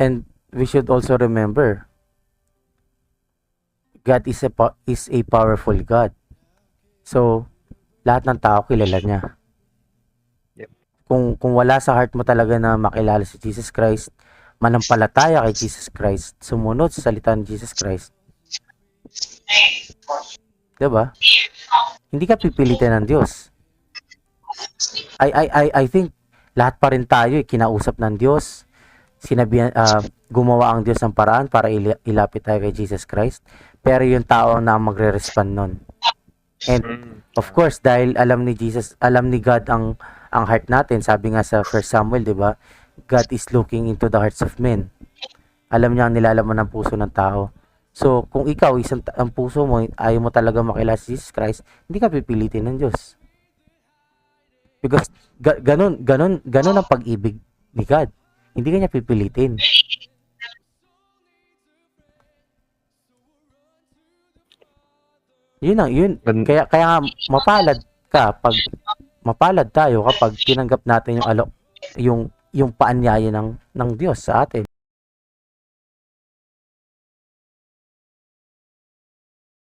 And we should also remember, God is a powerful God. So, lahat ng tao kilala niya. Yep. Kung wala sa heart mo talaga na makilala si Jesus Christ, manampalataya kay Jesus Christ, sumunod sa salita ni Jesus Christ, 'di ba? Hindi ka pipilitin ng Diyos. I think lahat pa rin tayo kinausap ng Diyos. Gumawa ang Diyos ng paraan para ilapit tayo kay Jesus Christ. Pero yung tao na magre-respond nun. And of course, dahil alam ni God ang heart natin. Sabi nga sa 1 Samuel, 'di ba? God is looking into the hearts of men. Alam niya ang nilalaman ng puso ng tao. So, kung ikaw, ang puso mo, ayaw mo talaga makilala si Jesus Christ, hindi ka pipilitin ng Diyos. Because ganun ang pag-ibig ni God. Hindi ka niya pipilitin. Yun. Kaya mapalad tayo kapag tinanggap natin yung paanyaya ng Diyos sa atin.